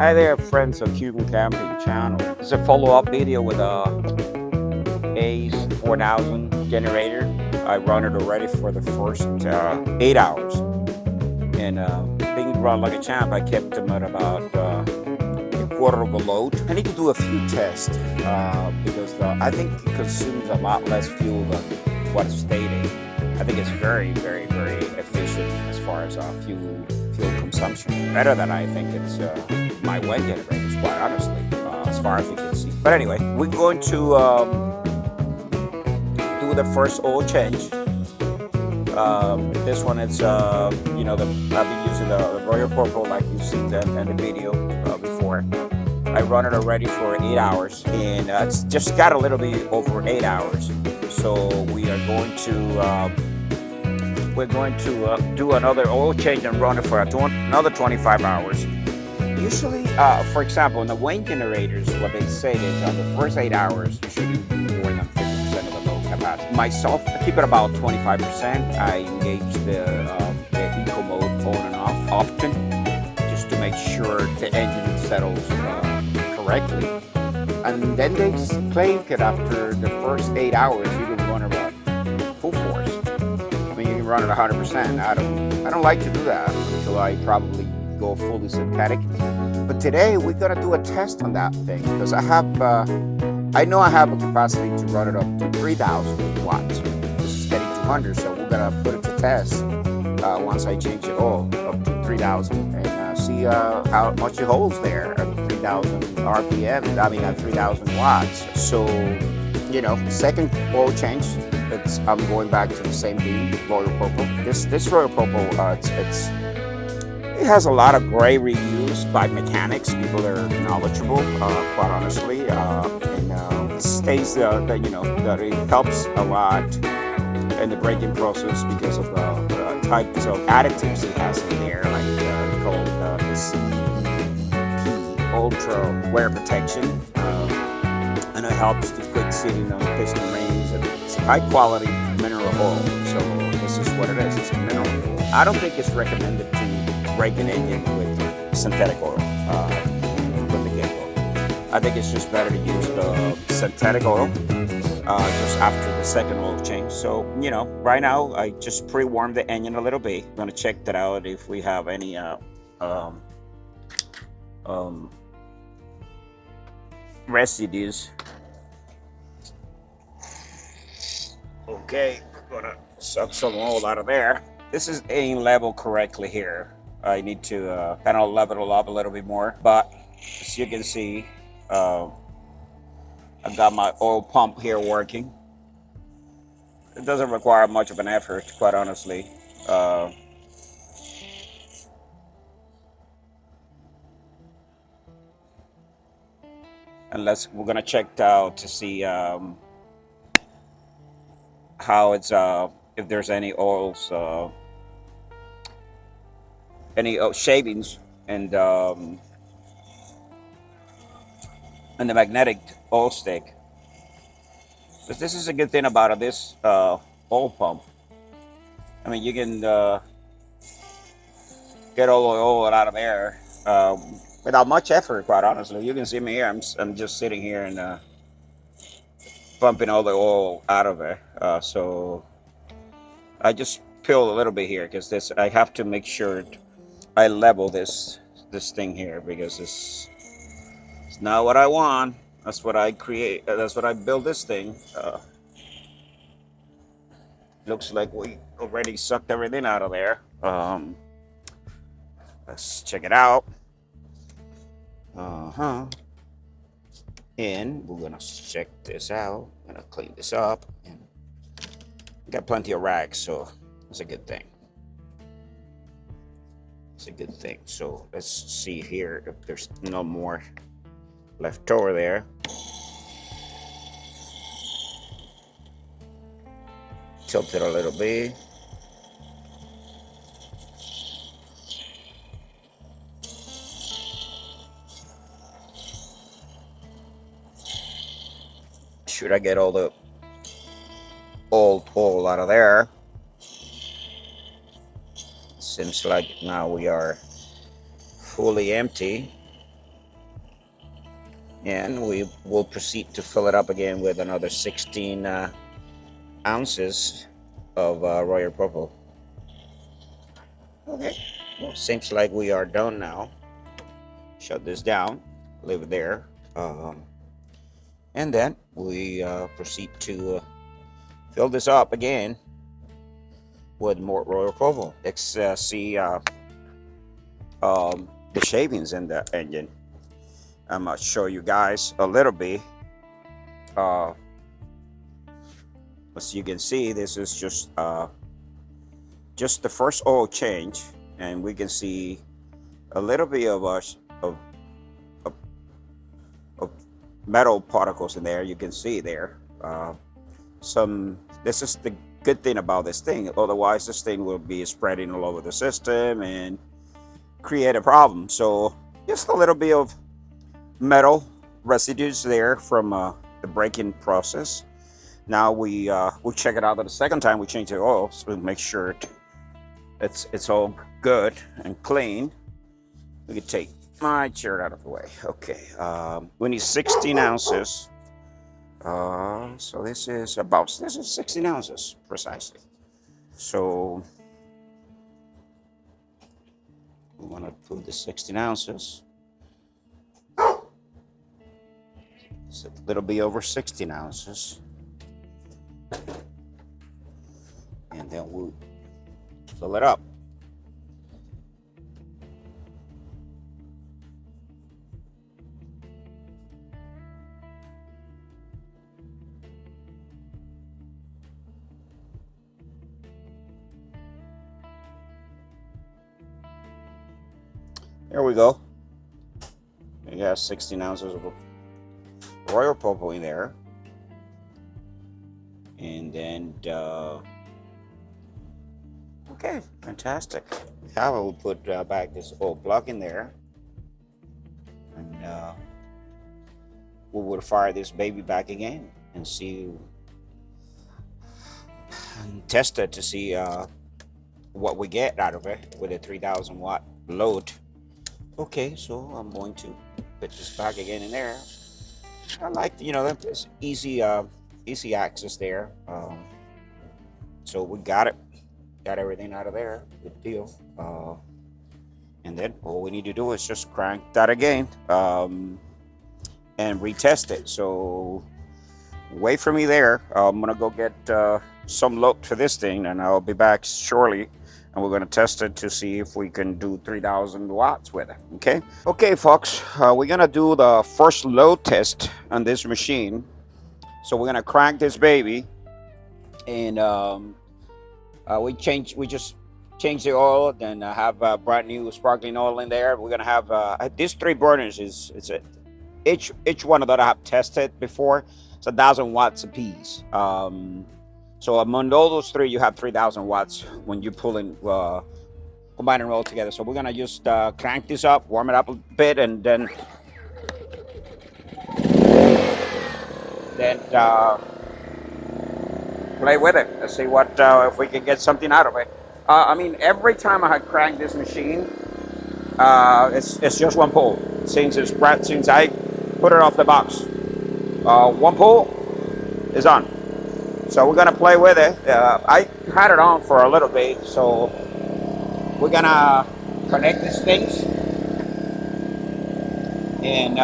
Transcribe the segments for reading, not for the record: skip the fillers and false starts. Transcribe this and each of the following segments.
Hi there, friends of Cuban Camping channel. This is a follow-up video with a 4000 generator. I run it already for the first 8 hours, and things run like a champ. I kept them at about a quarter of a load. I need to do a few tests because I think it consumes a lot less fuel than what it's stating. I think it's very, very, very efficient as far as fuel consumption. Better than I think it's my wind generators, quite honestly, as far as you can see. But anyway, we're going to do the first oil change. This one is, I've been using the Royal Purple like you've seen that in the video before. I run it already for 8 hours, and it's just got a little bit over 8 hours. So we are going to do another oil change and run it for another 25 hours. Usually, for example, in the wind generators, what they say is on the first 8 hours, you shouldn't do more than 50% of the load capacity. Myself, I keep it about 25%. I engage the eco mode on and off often, just to make sure the engine settles correctly. And then they claim that after the first 8 hours, you can run about full force. I mean, you can run it 100%. I don't like to do that until I probably go fully synthetic. But today we're gonna do a test on that thing because I know I have a capacity to run it up to 3,000 watts. This is steady 200, so we're gonna put it to test once I change it all up to 3,000 and see how much it holds there at 3,000 RPM. I mean at 3,000 watts. So, second oil change. I'm going back to the same beam, Royal Purple. This Royal Purple, it has a lot of great reviews by mechanics, people that are knowledgeable, quite honestly, and it states that it helps a lot in the braking process because of the types of additives it has in there, like called the CEP Ultra Wear Protection, and it helps to quick sealing on piston rings, and it's high quality mineral oil. So this is what it is. It's a mineral oil. I don't think it's recommended to break an engine with synthetic oil from the get-go. I think it's just better to use the synthetic oil just after the second oil change. So, right now I just pre-warmed the engine a little bit. I'm gonna check that out if we have any residues. Okay, we're gonna suck some oil out of there. This is aimed level correctly here. I need to kind of level it up a little bit more, but as you can see, I've got my oil pump here working. It doesn't require much of an effort, quite honestly. Unless we're gonna check it out to see how it's if there's any oils, any shavings, and the magnetic oil stick. But this is a good thing about this oil pump. I mean, you can get all the oil out of there without much effort, quite honestly. You can see me here. I'm just sitting here and pumping all the oil out of it. So I just peel a little bit here because I have to make sure I level this thing here because it's not what I want. That's what I create. That's what I build this thing. Looks like we already sucked everything out of there. Let's check it out. And we're gonna check this out. I'm gonna clean this up, and got plenty of rags, so that's a good thing. It's a good thing. So let's see here if there's no more left over there. Tilt it a little bit. Should I get all the old oil out of there? Seems like now we are fully empty. And we will proceed to fill it up again with another 16 ounces of royal purple. Okay, well, seems like we are done now. Shut this down, leave it there, and then we proceed to fill this up again with more royal purple. Let's see the shavings in the engine. I'm gonna show you guys a little bit. As you can see, this is just the first oil change, and we can see a little bit of metal particles in there. You can see there. This is the good thing about this thing. Otherwise, this thing will be spreading all over the system and create a problem. So just a little bit of metal residues there from the braking process. Now we'll check it out the second time we change the oil, so we make sure it's all good and clean. We can take my chair out of the way. Okay, we need 16 ounces. So this is 16 ounces precisely. So we want to put the 16 ounces. It's a little bit over 16 ounces. And then we'll fill it up. There we go. We got 16 ounces of royal purple in there. And then, okay, fantastic. Now we'll put back this old plug in there. And we will fire this baby back again and see, and test it to see what we get out of it with a 3,000 watt load. Okay, so I'm going to put this back again in there. I like, there's easy access there. So we got everything out of there. Good deal. And then all we need to do is just crank that again and retest it. So wait for me there. I'm gonna go get some load for this thing, and I'll be back shortly. And we're going to test it to see if we can do 3,000 watts with it. Okay, folks, we're going to do the first load test on this machine. So we're going to crank this baby, and we just change the oil, then have brand new sparkling oil in there. We're going to have these 3 burners. Each one of that I have tested before. It's 1,000 watts a piece. So among all those 3, you have 3,000 watts when you pull in, combine and roll together. So we're gonna just crank this up, warm it up a bit, and then play with it. Let's see what if we can get something out of it. I mean, every time I had cranked this machine, it's just one pull. Since I put it off the box, one pull is on. So we're gonna play with it. I had it on for a little bit, so we're gonna connect these things, and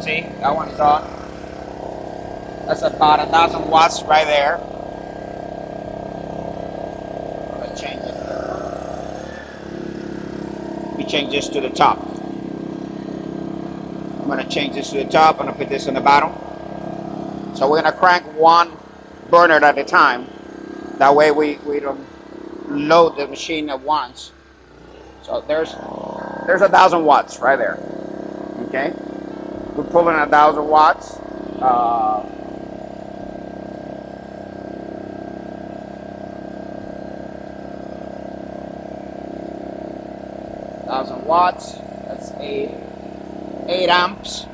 see, that one's on. That's about 1,000 watts right there. I'm gonna change it. We change this to the top. I'm gonna change this to the top. I'm gonna put this in the bottom. So we're gonna crank one burner at a time. That way we don't load the machine at once. So there's 1,000 watts right there. Okay, we're pulling 1,000 watts. 1,000 watts. That's 8 amps.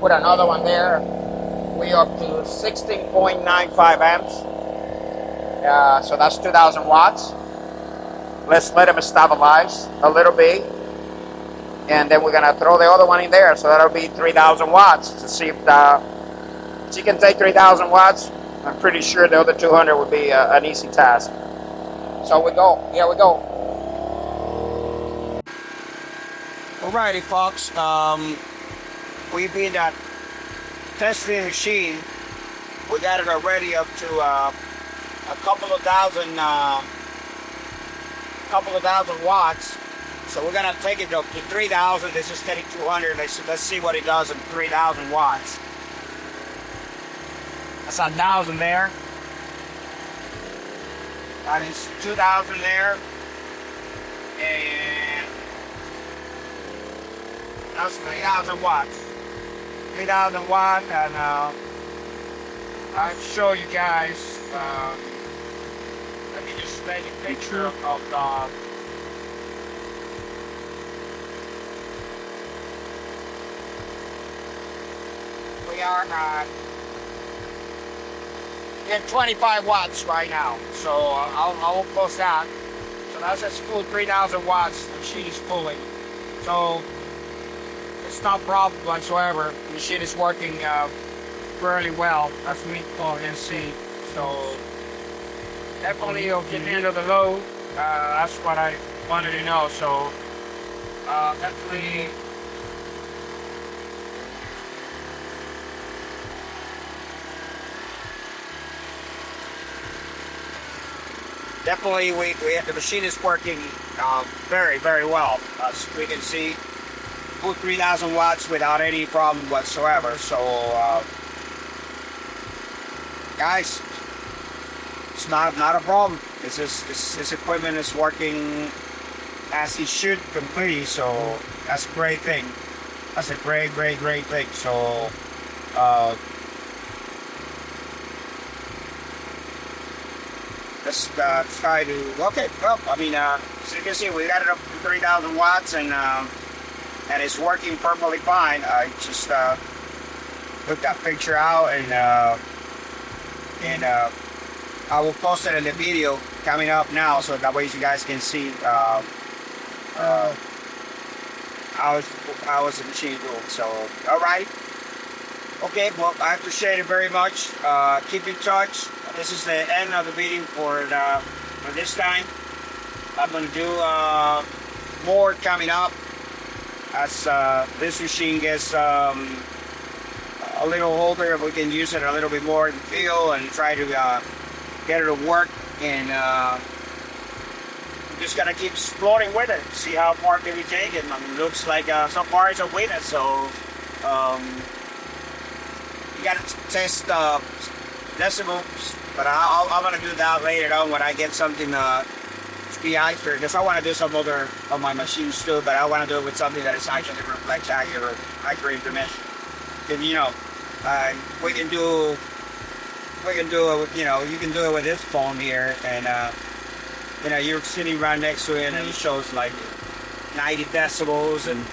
Put another one there. We up to 16.95 amps. So that's 2,000 watts. Let's let them stabilize a little bit, and then we're gonna throw the other one in there, so that'll be 3,000 watts to see if she can take 3,000 watts. I'm pretty sure the other 200 would be an easy task. So we go, here we go. Alrighty folks, we've been testing the machine. We got it already up to a couple of thousand watts. So we're gonna take it up to 3,000. This is steady 200. Let's see what it does at 3,000 watts. That's 1,000 there. That is 2,000 there. And that's 3,000 watts. 3,000 watts, and I'll show you guys. Let me just take a picture of the. We are at 25 watts right now, so I will post that. So that's a full 3,000 watts the machine is pulling. So it's not a problem whatsoever. The machine is working fairly well, as we can see. So definitely you'll get into the load. That's what I wanted to know. So definitely. Definitely, the machine is working very, very well. As we can see, full 3,000 watts without any problem whatsoever. So, guys, it's not a problem. This equipment is working as it should completely. So that's a great thing. That's a great thing. So. Let's try to, okay, well, I mean, as you can see, we got it up to 3,000 watts, and it's working perfectly fine. I just took that picture out, and I will post it in the video coming up now, so that way you guys can see how is the machine doing. So, all right. Okay, well, I appreciate it very much. Keep in touch. This is the end of the video for this time. I'm going to do more coming up as this machine gets a little older. We can use it a little bit more in the field and try to get it to work. And I'm just going to keep exploring with it, see how far can we take it. It looks like so far it's a winner, so you got to test decibels, but I'm going to do that later on when I get something to be accurate, because I want to do some other of my machines too, but I want to do it with something that is actually reflects accurate information. And you know, we can do it, you know, you can do it with this phone here, and you know, you're sitting right next to it and it shows like 90 decibels, and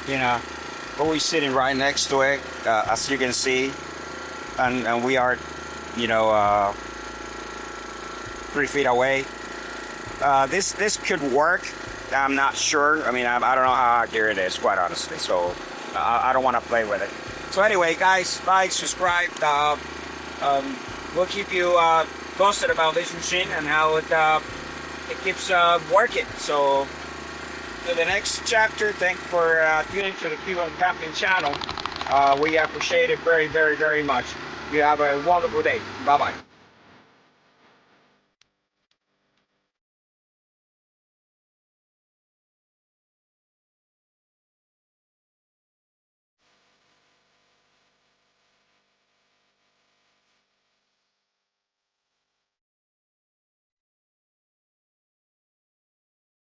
you know, but we're sitting right next to it, as you can see, and we are, you know, 3 feet away. This could work. I'm not sure. I mean, I don't know how accurate it is, quite honestly. So I don't want to play with it. So anyway, guys, like, subscribe. We'll keep you posted about this machine and how it keeps working. So to the next chapter, thanks for tuning to the Kuban Camping channel. We appreciate it very, very, very much. You have a wonderful day. Bye-bye.